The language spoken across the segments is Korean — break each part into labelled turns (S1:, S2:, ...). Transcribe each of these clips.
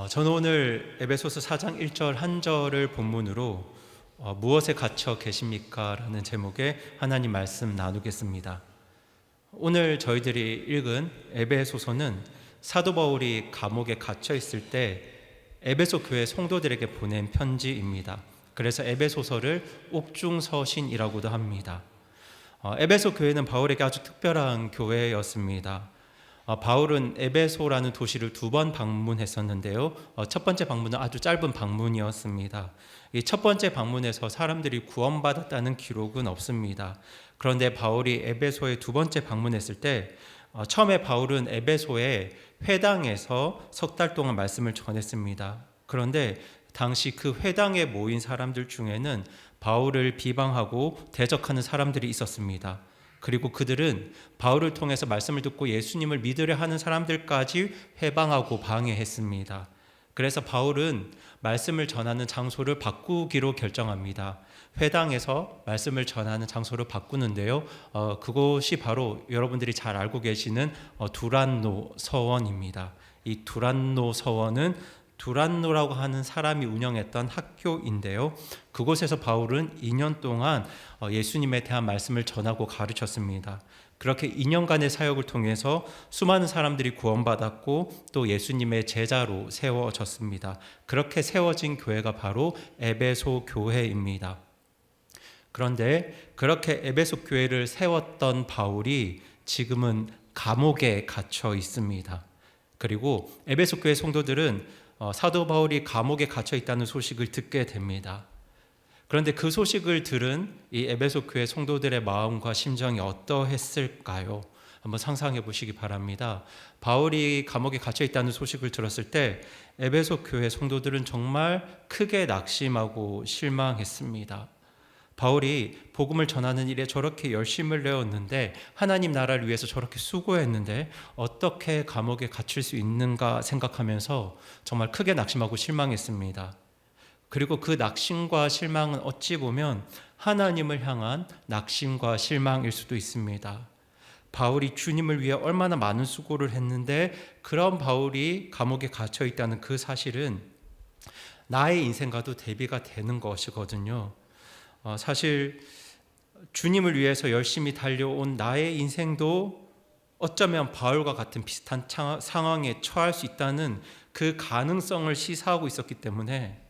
S1: 저는 오늘 에베소서 4장 1절 한 절을 본문으로 무엇에 갇혀 계십니까? 라는 제목의 하나님 말씀 나누겠습니다. 오늘 저희들이 읽은 에베소서는 사도 바울이 감옥에 갇혀 있을 때 에베소 교회 성도들에게 보낸 편지입니다. 그래서 에베소서를 옥중서신이라고도 합니다. 에베소 교회는 바울에게 아주 특별한 교회였습니다. 바울은 에베소라는 도시를 2번 방문했었는데요. 첫 번째 방문은 아주 짧은 방문이었습니다. 이 첫 번째 방문에서 사람들이 구원받았다는 기록은 없습니다. 그런데 바울이 에베소에 2번째 방문했을 때 처음에 바울은 에베소의 회당에서 3달 동안 말씀을 전했습니다. 그런데 당시 그 회당에 모인 사람들 중에는 바울을 비방하고 대적하는 사람들이 있었습니다. 그리고 그들은 바울을 통해서 말씀을 듣고 예수님을 믿으려 하는 사람들까지 회방하고 방해했습니다. 그래서 바울은 말씀을 전하는 장소를 바꾸기로 결정합니다. 회당에서 말씀을 전하는 장소를 바꾸는데요. 그곳이 바로 여러분들이 잘 알고 계시는 두란노 서원입니다. 이 두란노 서원은 두란노라고 하는 사람이 운영했던 학교인데요. 그곳에서 바울은 2년 동안 예수님에 대한 말씀을 전하고 가르쳤습니다. 그렇게 2년간의 사역을 통해서 수많은 사람들이 구원받았고 또 예수님의 제자로 세워졌습니다. 그렇게 세워진 교회가 바로 에베소 교회입니다. 그런데 그렇게 에베소 교회를 세웠던 바울이 지금은 감옥에 갇혀 있습니다. 그리고 에베소 교회 성도들은 사도 바울이 감옥에 갇혀 있다는 소식을 듣게 됩니다. 그런데 그 소식을 들은 이 에베소 교회 성도들의 마음과 심정이 어떠했을까요? 한번 상상해 보시기 바랍니다. 바울이 감옥에 갇혀 있다는 소식을 들었을 때 에베소 교회 성도들은 정말 크게 낙심하고 실망했습니다. 바울이 복음을 전하는 일에 저렇게 열심을 내었는데, 하나님 나라를 위해서 저렇게 수고했는데 어떻게 감옥에 갇힐 수 있는가 생각하면서 정말 크게 낙심하고 실망했습니다. 그리고 그 낙심과 실망은 어찌 보면 하나님을 향한 낙심과 실망일 수도 있습니다. 바울이 주님을 위해 얼마나 많은 수고를 했는데 그런 바울이 감옥에 갇혀 있다는 그 사실은 나의 인생과도 대비가 되는 것이거든요. 사실 주님을 위해서 열심히 달려온 나의 인생도 어쩌면 바울과 같은 비슷한 상황에 처할 수 있다는 그 가능성을 시사하고 있었기 때문에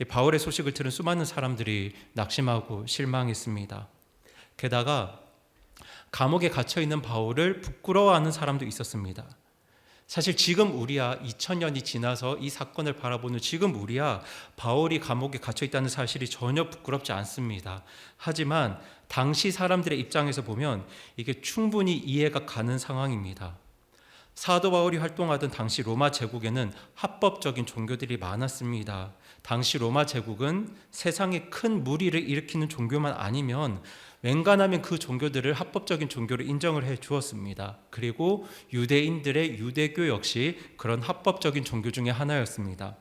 S1: 바울의 소식을 들은 수많은 사람들이 낙심하고 실망했습니다. 게다가 감옥에 갇혀있는 바울을 부끄러워하는 사람도 있었습니다. 사실 지금 우리야 2000년이 지나서 이 사건을 바라보는 지금 우리야 바울이 감옥에 갇혀있다는 사실이 전혀 부끄럽지 않습니다. 하지만 당시 사람들의 입장에서 보면 이게 충분히 이해가 가는 상황입니다. 사도 바울이 활동하던 당시 로마 제국에는 합법적인 종교들이 많았습니다. 당시 로마 제국은 세상에 큰 무리를 일으키는 종교만 아니면 웬간하면 그 종교들을 합법적인 종교로 인정을 해 주었습니다. 그리고 유대인들의 유대교 역시 그런 합법적인 종교 중에 하나였습니다.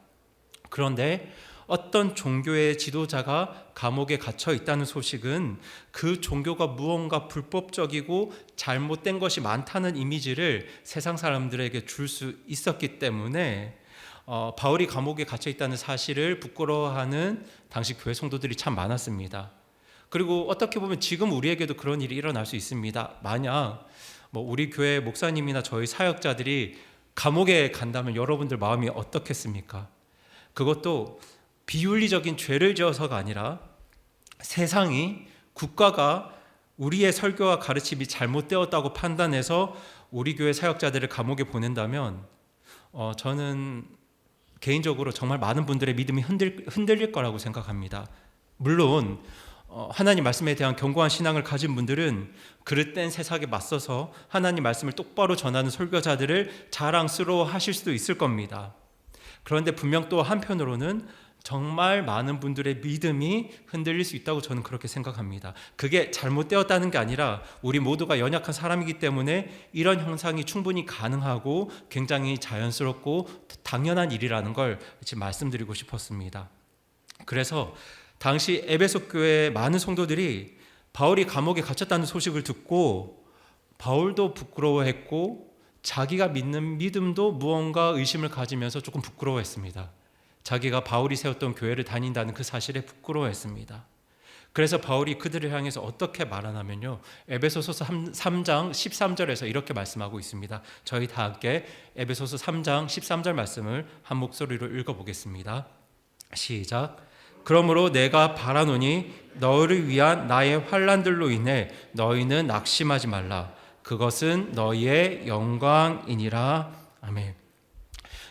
S1: 그런데 어떤 종교의 지도자가 감옥에 갇혀 있다는 소식은 그 종교가 무언가 불법적이고 잘못된 것이 많다는 이미지를 세상 사람들에게 줄 수 있었기 때문에 바울이 감옥에 갇혀 있다는 사실을 부끄러워하는 당시 교회 성도들이 참 많았습니다. 그리고 어떻게 보면 지금 우리에게도 그런 일이 일어날 수 있습니다. 만약 우리 교회 목사님이나 저희 사역자들이 감옥에 간다면 여러분들 마음이 어떻겠습니까? 그것도 비윤리적인 죄를 지어서가 아니라 세상이, 국가가 우리의 설교와 가르침이 잘못되었다고 판단해서 우리 교회 사역자들을 감옥에 보낸다면 저는 개인적으로 정말 많은 분들의 믿음이 흔들릴 거라고 생각합니다. 물론 하나님 말씀에 대한 견고한 신앙을 가진 분들은 그릇된 세상에 맞서서 하나님 말씀을 똑바로 전하는 설교자들을 자랑스러워 하실 수도 있을 겁니다. 그런데 분명 또 한편으로는 정말 많은 분들의 믿음이 흔들릴 수 있다고 저는 그렇게 생각합니다. 그게 잘못되었다는 게 아니라 우리 모두가 연약한 사람이기 때문에 이런 현상이 충분히 가능하고 굉장히 자연스럽고 당연한 일이라는 걸 지금 말씀드리고 싶었습니다. 그래서 당시 에베소 교회의 많은 성도들이 바울이 감옥에 갇혔다는 소식을 듣고 바울도 부끄러워했고 자기가 믿는 믿음도 무언가 의심을 가지면서 조금 부끄러워했습니다. 자기가 바울이 세웠던 교회를 다닌다는 그 사실에 부끄러워했습니다. 그래서 바울이 그들을 향해서 어떻게 말하냐면요, 에베소서 3장 13절에서 이렇게 말씀하고 있습니다. 저희 다 함께 에베소서 3장 13절 말씀을 한 목소리로 읽어보겠습니다. 시작. 그러므로 내가 바라노니 너희를 위한 나의 환난들로 인해 너희는 낙심하지 말라. 그것은 너희의 영광이니라. 아멘.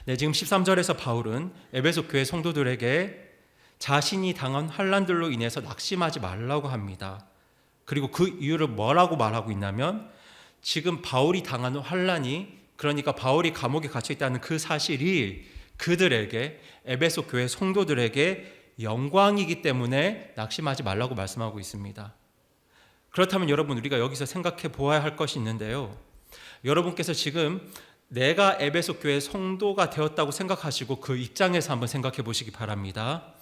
S1: 네, 지금 13절에서 바울은 에베소 교회 성도들에게 자신이 당한 환난들로 인해서 낙심하지 말라고 합니다. 그리고 그 이유를 뭐라고 말하고 있냐면, 지금 바울이 당하는 환난이, 그러니까 바울이 감옥에 갇혀 있다는 그 사실이 그들에게, 에베소 교회 성도들에게 영광이기 때문에 낙심하지 말라고 말씀하고 있습니다. 그렇다면 여러분, 우리가 여기서 생각해 보아야 할 것이 있는데요, 여러분께서 지금 내가 에베소 교회 성도가 되었다고 생각하시고 그 입장에서 한번 생각해 보시기 바랍니다.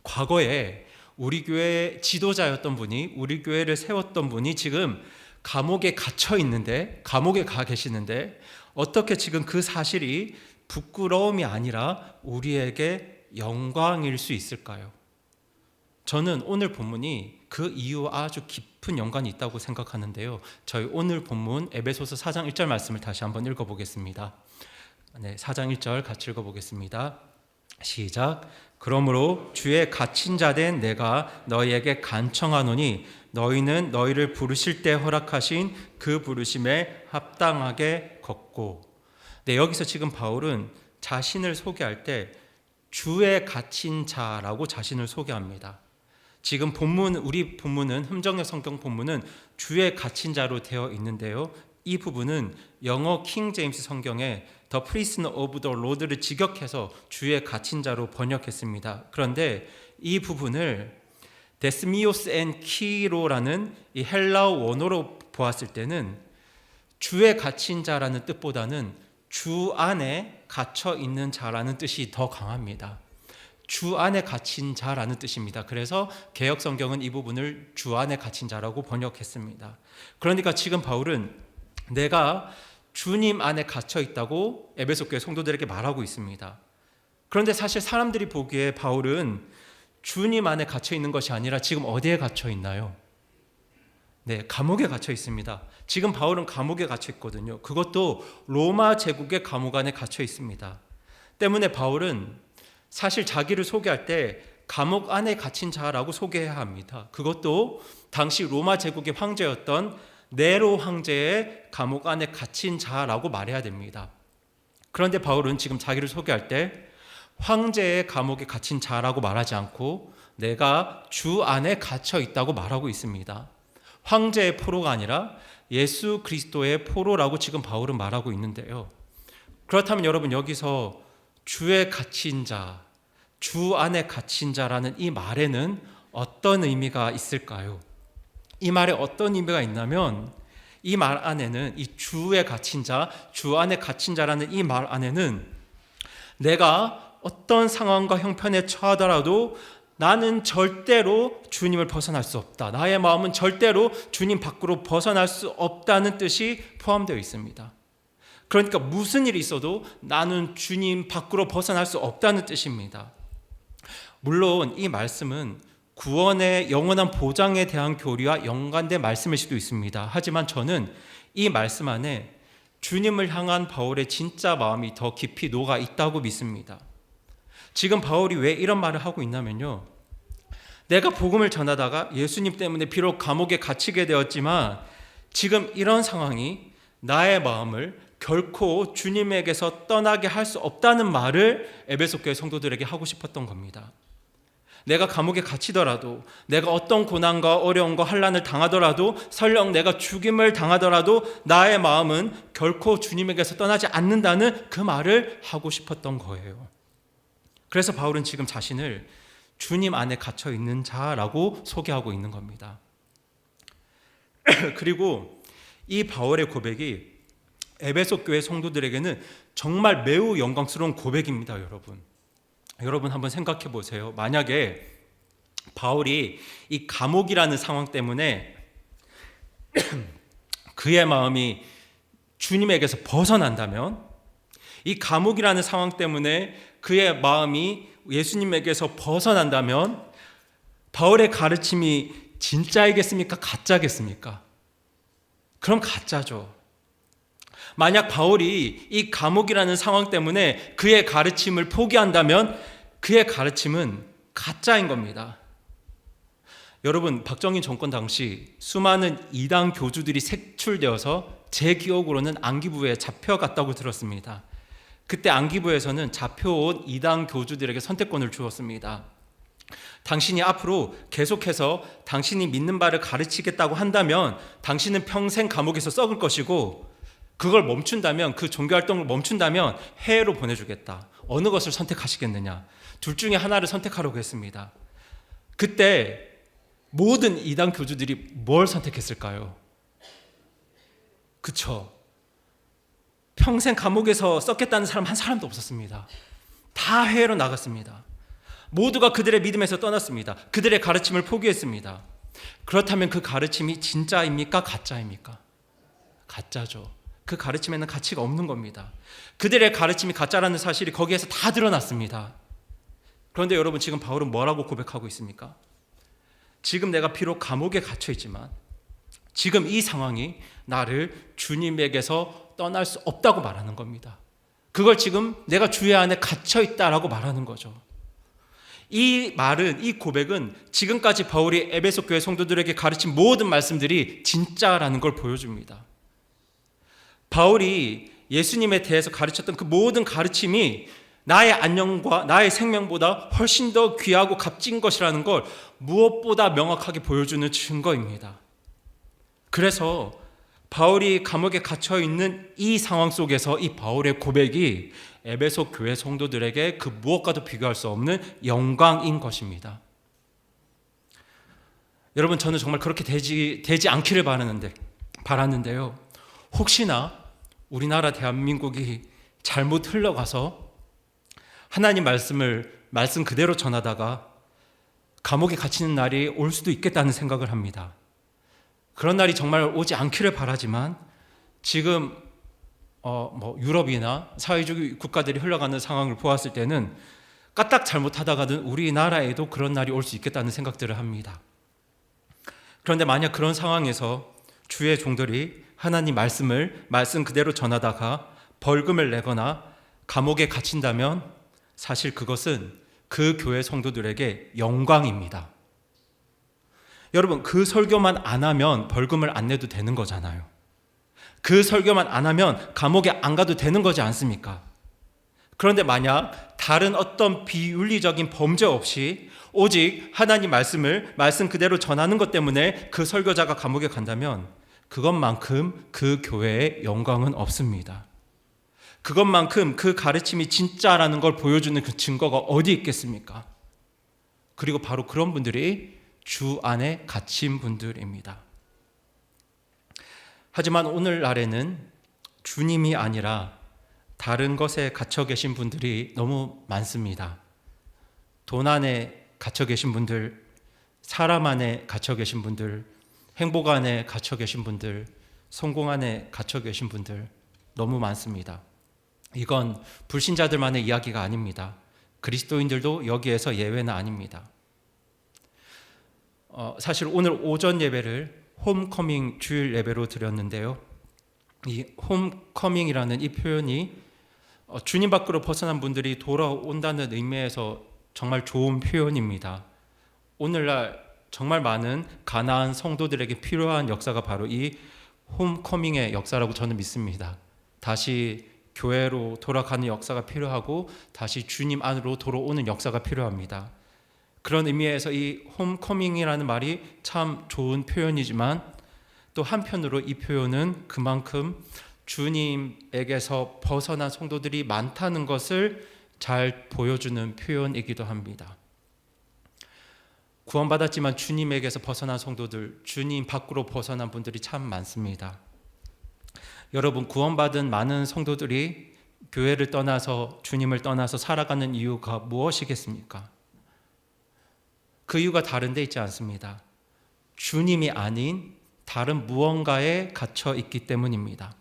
S1: 과거에 우리 교회 지도자였던 분이, 우리 교회를 세웠던 분이 지금 감옥에 갇혀 있는데, 감옥에 가 계시는데 어떻게 지금 그 사실이 부끄러움이 아니라 우리에게 영광일 수 있을까요? 저는 오늘 본문이 그 이유와 아주 깊은 연관이 있다고 생각하는데요, 저희 오늘 본문 에베소서 4장 1절 말씀을 다시 한번 읽어보겠습니다. 네, 4장 1절 같이 읽어보겠습니다. 시작. 그러므로 주의 갇힌 자 된 내가 너희에게 간청하노니 너희는 너희를 부르실 때 허락하신 그 부르심에 합당하게 걷고. 네, 여기서 지금 바울은 자신을 소개할 때 주의 갇힌 자라고 자신을 소개합니다. 지금 본문, 우리 본문은, 흠정의 성경 본문은 주의 갇힌 자로 되어 있는데요, 이 부분은 영어 킹 제임스 성경에 The Prisoner of the Lord를 직역해서 주의 갇힌 자로 번역했습니다. 그런데 이 부분을 데스미오스 앤 키로라는 이 헬라어 원어로 보았을 때는 주의 갇힌 자라는 뜻보다는 주 안에 갇혀 있는 자라는 뜻이 더 강합니다. 주 안에 갇힌 자라는 뜻입니다. 그래서 개역 성경은 이 부분을 주 안에 갇힌 자라고 번역했습니다. 그러니까 지금 바울은 내가 주님 안에 갇혀 있다고 에베소 교회 성도들에게 말하고 있습니다. 그런데 사실 사람들이 보기에 바울은 주님 안에 갇혀 있는 것이 아니라 지금 어디에 갇혀 있나요? 네, 감옥에 갇혀 있습니다. 지금 바울은 감옥에 갇혀 있거든요. 그것도 로마 제국의 감옥 안에 갇혀 있습니다. 때문에 바울은 사실 자기를 소개할 때 감옥 안에 갇힌 자라고 소개해야 합니다. 그것도 당시 로마 제국의 황제였던 네로 황제의 감옥 안에 갇힌 자라고 말해야 됩니다. 그런데 바울은 지금 자기를 소개할 때 황제의 감옥에 갇힌 자라고 말하지 않고 내가 주 안에 갇혀 있다고 말하고 있습니다. 황제의 포로가 아니라 예수 그리스도의 포로라고 지금 바울은 말하고 있는데요, 그렇다면 여러분, 여기서 주의 갇힌 자, 주 안에 갇힌 자라는 이 말에는 어떤 의미가 있을까요? 이 말에 어떤 의미가 있냐면, 이 말 안에는, 이 주에 갇힌 자, 주 안에 갇힌 자라는 이 말 안에는 내가 어떤 상황과 형편에 처하더라도 나는 절대로 주님을 벗어날 수 없다, 나의 마음은 절대로 주님 밖으로 벗어날 수 없다는 뜻이 포함되어 있습니다. 그러니까 무슨 일이 있어도 나는 주님 밖으로 벗어날 수 없다는 뜻입니다. 물론 이 말씀은 구원의 영원한 보장에 대한 교리와 연관된 말씀일 수도 있습니다. 하지만 저는 이 말씀 안에 주님을 향한 바울의 진짜 마음이 더 깊이 녹아 있다고 믿습니다. 지금 바울이 왜 이런 말을 하고 있냐면요, 내가 복음을 전하다가 예수님 때문에 비록 감옥에 갇히게 되었지만 지금 이런 상황이 나의 마음을 결코 주님에게서 떠나게 할 수 없다는 말을 에베소 교회 성도들에게 하고 싶었던 겁니다. 내가 감옥에 갇히더라도, 내가 어떤 고난과 어려움과 환난을 당하더라도, 설령 내가 죽임을 당하더라도 나의 마음은 결코 주님에게서 떠나지 않는다는 그 말을 하고 싶었던 거예요. 그래서 바울은 지금 자신을 주님 안에 갇혀 있는 자라고 소개하고 있는 겁니다. 그리고 이 바울의 고백이 에베소 교회 성도들에게는 정말 매우 영광스러운 고백입니다. 여러분 한번 생각해 보세요. 만약에 바울이 이 감옥이라는 상황 때문에 그의 마음이 주님에게서 벗어난다면, 이 감옥이라는 상황 때문에 그의 마음이 예수님에게서 벗어난다면 바울의 가르침이 진짜이겠습니까? 가짜겠습니까? 그럼 가짜죠. 만약 바울이 이 감옥이라는 상황 때문에 그의 가르침을 포기한다면 그의 가르침은 가짜인 겁니다. 여러분, 박정희 정권 당시 수많은 이단 교주들이 색출되어서 제 기억으로는 안기부에 잡혀갔다고 들었습니다. 그때 안기부에서는 잡혀온 이단 교주들에게 선택권을 주었습니다. 당신이 앞으로 계속해서 당신이 믿는 바를 가르치겠다고 한다면 당신은 평생 감옥에서 썩을 것이고, 그걸 멈춘다면, 그 종교활동을 멈춘다면 해외로 보내주겠다. 어느 것을 선택하시겠느냐? 둘 중에 하나를 선택하라고 했습니다. 그때 모든 이단 교주들이 뭘 선택했을까요? 그쵸? 평생 감옥에서 썩겠다는 사람 한 사람도 없었습니다. 다 해외로 나갔습니다. 모두가 그들의 믿음에서 떠났습니다. 그들의 가르침을 포기했습니다. 그렇다면 그 가르침이 진짜입니까? 가짜입니까? 가짜죠. 그 가르침에는 가치가 없는 겁니다. 그들의 가르침이 가짜라는 사실이 거기에서 다 드러났습니다. 그런데 여러분, 지금 바울은 뭐라고 고백하고 있습니까? 지금 내가 비록 감옥에 갇혀 있지만 지금 이 상황이 나를 주님에게서 떠날 수 없다고 말하는 겁니다. 그걸 지금 내가 주의 안에 갇혀 있다라고 말하는 거죠. 이 말은, 이 고백은 지금까지 바울이 에베소 교회 성도들에게 가르친 모든 말씀들이 진짜라는 걸 보여줍니다. 바울이 예수님에 대해서 가르쳤던 그 모든 가르침이 나의 안녕과 나의 생명보다 훨씬 더 귀하고 값진 것이라는 걸 무엇보다 명확하게 보여주는 증거입니다. 그래서 바울이 감옥에 갇혀 있는 이 상황 속에서 이 바울의 고백이 에베소 교회 성도들에게 그 무엇과도 비교할 수 없는 영광인 것입니다. 여러분, 저는 정말 그렇게 되지 않기를 바랐는데요. 혹시나 우리나라 대한민국이 잘못 흘러가서 하나님 말씀 그대로 전하다가 감옥에 갇히는 날이 올 수도 있겠다는 생각을 합니다. 그런 날이 정말 오지 않기를 바라지만 지금 유럽이나 사회주의 국가들이 흘러가는 상황을 보았을 때는 까딱 잘못하다가는 우리나라에도 그런 날이 올 수 있겠다는 생각들을 합니다. 그런데 만약 그런 상황에서 주의 종들이 하나님 말씀 그대로 전하다가 벌금을 내거나 감옥에 갇힌다면 사실 그것은 그 교회 성도들에게 영광입니다. 여러분, 그 설교만 안 하면 벌금을 안 내도 되는 거잖아요. 그 설교만 안 하면 감옥에 안 가도 되는 거지 않습니까? 그런데 만약 다른 어떤 비윤리적인 범죄 없이 오직 하나님 말씀 그대로 전하는 것 때문에 그 설교자가 감옥에 간다면 그것만큼 그 교회의 영광은 없습니다. 그것만큼 그 가르침이 진짜라는 걸 보여주는 그 증거가 어디 있겠습니까? 그리고 바로 그런 분들이 주 안에 갇힌 분들입니다. 하지만 오늘날에는 주님이 아니라 다른 것에 갇혀 계신 분들이 너무 많습니다. 돈 안에 갇혀 계신 분들, 사람 안에 갇혀 계신 분들, 행복 안에 갇혀 계신 분들, 성공 안에 갇혀 계신 분들 너무 많습니다. 이건 불신자들만의 이야기가 아닙니다. 그리스도인들도 여기에서 예외는 아닙니다. 사실 오늘 오전 예배를 홈커밍 주일 예배로 드렸는데요. 이 홈커밍이라는 이 표현이 주님 밖으로 벗어난 분들이 돌아온다는 의미에서 정말 좋은 표현입니다. 오늘날 정말 많은 가나안 성도들에게 필요한 역사가 바로 이 홈커밍의 역사라고 저는 믿습니다. 다시 교회로 돌아가는 역사가 필요하고 다시 주님 안으로 돌아오는 역사가 필요합니다. 그런 의미에서 이 홈커밍이라는 말이 참 좋은 표현이지만 또 한편으로 이 표현은 그만큼 주님에게서 벗어난 성도들이 많다는 것을 잘 보여주는 표현이기도 합니다. 구원받았지만 주님에게서 벗어난 성도들, 주님 밖으로 벗어난 분들이 참 많습니다. 여러분, 구원받은 많은 성도들이 교회를 떠나서 주님을 떠나서 살아가는 이유가 무엇이겠습니까? 그 이유가 다른 데 있지 않습니다. 주님이 아닌 다른 무언가에 갇혀 있기 때문입니다.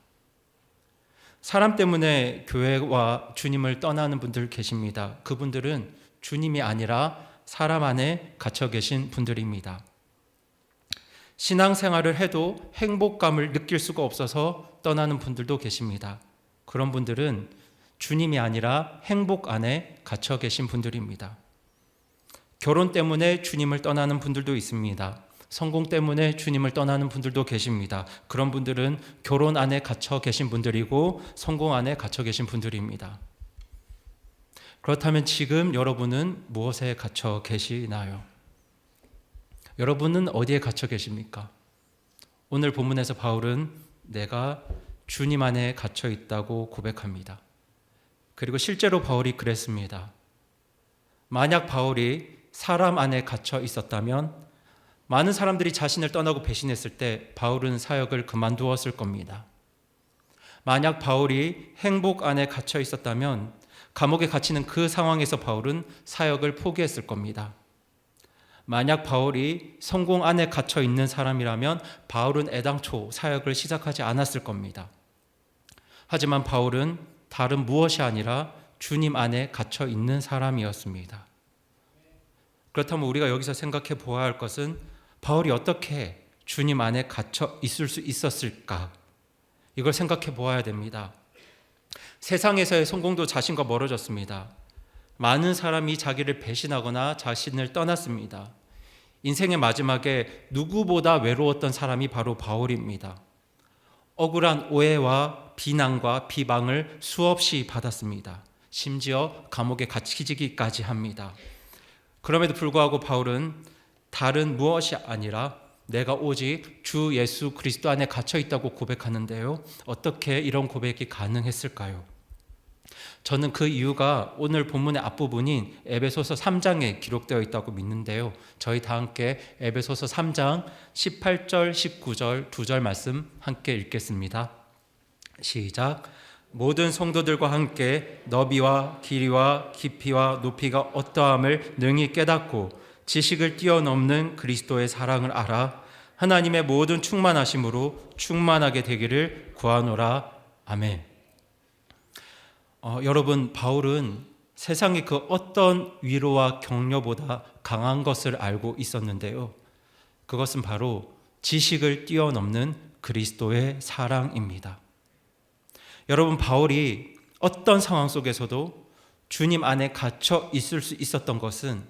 S1: 사람 때문에 교회와 주님을 떠나는 분들 계십니다. 그분들은 주님이 아니라 사람 안에 갇혀 계신 분들입니다. 신앙생활을 해도 행복감을 느낄 수가 없어서 떠나는 분들도 계십니다. 그런 분들은 주님이 아니라 행복 안에 갇혀 계신 분들입니다. 결혼 때문에 주님을 떠나는 분들도 있습니다. 성공 때문에 주님을 떠나는 분들도 계십니다. 그런 분들은 결혼 안에 갇혀 계신 분들이고 성공 안에 갇혀 계신 분들입니다. 그렇다면 지금 여러분은 무엇에 갇혀 계시나요? 여러분은 어디에 갇혀 계십니까? 오늘 본문에서 바울은 내가 주님 안에 갇혀 있다고 고백합니다. 그리고 실제로 바울이 그랬습니다. 만약 바울이 사람 안에 갇혀 있었다면 많은 사람들이 자신을 떠나고 배신했을 때 바울은 사역을 그만두었을 겁니다. 만약 바울이 행복 안에 갇혀 있었다면 감옥에 갇히는 그 상황에서 바울은 사역을 포기했을 겁니다. 만약 바울이 성공 안에 갇혀 있는 사람이라면 바울은 애당초 사역을 시작하지 않았을 겁니다. 하지만 바울은 다른 무엇이 아니라 주님 안에 갇혀 있는 사람이었습니다. 그렇다면 우리가 여기서 생각해 보아야 할 것은 바울이 어떻게 주님 안에 갇혀 있을 수 있었을까? 이걸 생각해 보아야 됩니다. 세상에서의 성공도 자신과 멀어졌습니다. 많은 사람이 자기를 배신하거나 자신을 떠났습니다. 인생의 마지막에 누구보다 외로웠던 사람이 바로 바울입니다. 억울한 오해와 비난과 비방을 수없이 받았습니다. 심지어 감옥에 갇히기까지 합니다. 그럼에도 불구하고 바울은 다른 무엇이 아니라 내가 오직 주 예수 그리스도 안에 갇혀 있다고 고백하는데요. 어떻게 이런 고백이 가능했을까요? 저는 그 이유가 오늘 본문의 앞부분인 에베소서 3장에 기록되어 있다고 믿는데요. 저희 다 함께 에베소서 3장 18절, 19절, 2절 말씀 함께 읽겠습니다. 시작. 모든 성도들과 함께 너비와 길이와 깊이와 높이가 어떠함을 능히 깨닫고 지식을 뛰어넘는 그리스도의 사랑을 알아 하나님의 모든 충만하심으로 충만하게 되기를 구하노라. 아멘. 여러분, 바울은 세상의 그 어떤 위로와 격려보다 강한 것을 알고 있었는데요. 그것은 바로 지식을 뛰어넘는 그리스도의 사랑입니다. 여러분, 바울이 어떤 상황 속에서도 주님 안에 갇혀 있을 수 있었던 것은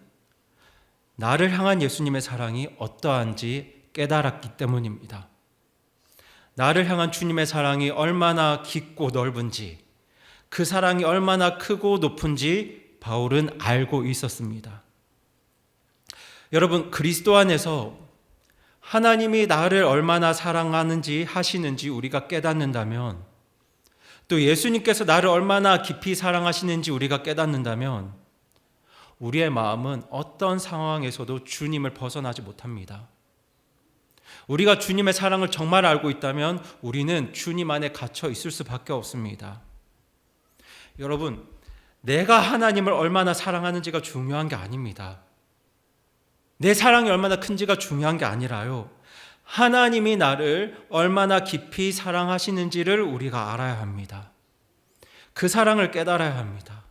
S1: 나를 향한 예수님의 사랑이 어떠한지 깨달았기 때문입니다. 나를 향한 주님의 사랑이 얼마나 깊고 넓은지, 그 사랑이 얼마나 크고 높은지 바울은 알고 있었습니다. 여러분, 그리스도 안에서 하나님이 나를 얼마나 사랑하는지 하시는지 우리가 깨닫는다면, 또 예수님께서 나를 얼마나 깊이 사랑하시는지 우리가 깨닫는다면 우리의 마음은 어떤 상황에서도 주님을 벗어나지 못합니다. 우리가 주님의 사랑을 정말 알고 있다면 우리는 주님 안에 갇혀 있을 수밖에 없습니다. 여러분, 내가 하나님을 얼마나 사랑하는지가 중요한 게 아닙니다. 내 사랑이 얼마나 큰지가 중요한 게 아니라요. 하나님이 나를 얼마나 깊이 사랑하시는지를 우리가 알아야 합니다. 그 사랑을 깨달아야 합니다.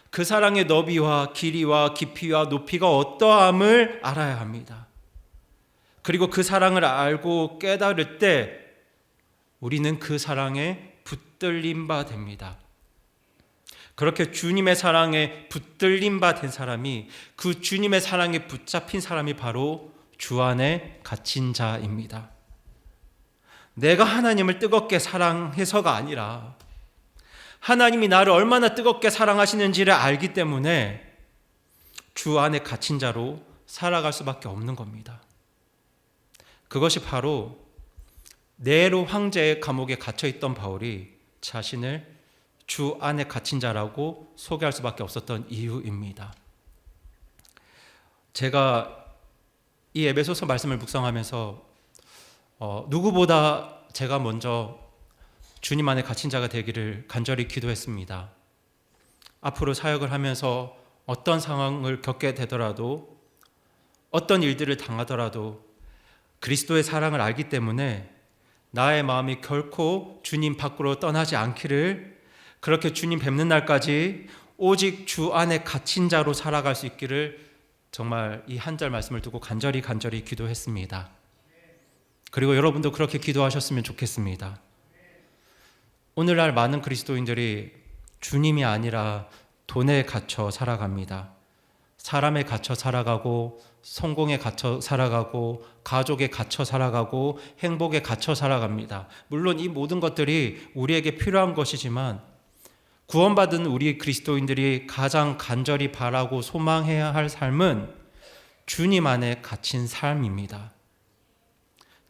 S1: 그 사랑의 너비와 길이와 깊이와 높이가 어떠함을 알아야 합니다. 그리고 그 사랑을 알고 깨달을 때 우리는 그 사랑에 붙들림 바 됩니다. 그렇게 주님의 사랑에 붙들림 바 된 사람이, 그 주님의 사랑에 붙잡힌 사람이 바로 주 안에 갇힌 자입니다. 내가 하나님을 뜨겁게 사랑해서가 아니라 하나님이 나를 얼마나 뜨겁게 사랑하시는지를 알기 때문에 주 안에 갇힌 자로 살아갈 수밖에 없는 겁니다. 그것이 바로 네로 황제의 감옥에 갇혀있던 바울이 자신을 주 안에 갇힌 자라고 소개할 수밖에 없었던 이유입니다. 제가 이 에베소서 말씀을 묵상하면서 누구보다 제가 먼저 주님 안에 갇힌 자가 되기를 간절히 기도했습니다. 앞으로 사역을 하면서 어떤 상황을 겪게 되더라도, 어떤 일들을 당하더라도 그리스도의 사랑을 알기 때문에 나의 마음이 결코 주님 밖으로 떠나지 않기를, 그렇게 주님 뵙는 날까지 오직 주 안에 갇힌 자로 살아갈 수 있기를 정말 이 한 절 말씀을 두고 간절히 기도했습니다. 그리고 여러분도 그렇게 기도하셨으면 좋겠습니다. 오늘날 많은 그리스도인들이 주님이 아니라 돈에 갇혀 살아갑니다. 사람에 갇혀 살아가고, 성공에 갇혀 살아가고, 가족에 갇혀 살아가고, 행복에 갇혀 살아갑니다. 물론 이 모든 것들이 우리에게 필요한 것이지만 구원받은 우리 그리스도인들이 가장 간절히 바라고 소망해야 할 삶은 주님 안에 갇힌 삶입니다.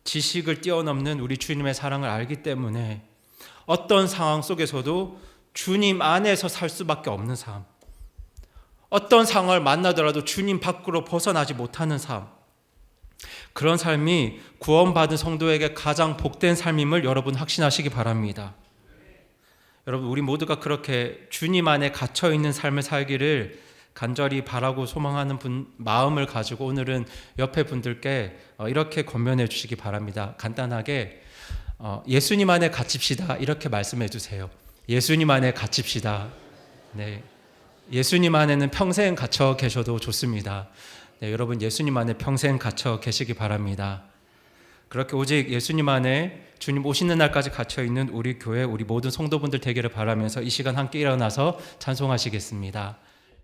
S1: 지식을 뛰어넘는 우리 주님의 사랑을 알기 때문에 어떤 상황 속에서도 주님 안에서 살 수밖에 없는 삶, 어떤 상황을 만나더라도 주님 밖으로 벗어나지 못하는 삶, 그런 삶이 구원받은 성도에게 가장 복된 삶임을 여러분 확신하시기 바랍니다. 여러분, 우리 모두가 그렇게 주님 안에 갇혀있는 삶을 살기를 간절히 바라고 소망하는 마음을 가지고 오늘은 옆에 분들께 이렇게 권면해 주시기 바랍니다. 간단하게 예수님 안에 갇힙시다, 이렇게 말씀해 주세요. 예수님 안에 갇힙시다. 네, 예수님 안에는 평생 갇혀 계셔도 좋습니다. 네, 여러분 예수님 안에 평생 갇혀 계시기 바랍니다. 그렇게 오직 예수님 안에 주님 오시는 날까지 갇혀있는 우리 교회, 우리 모든 성도분들 되기를 바라면서 이 시간 함께 일어나서 찬송하시겠습니다.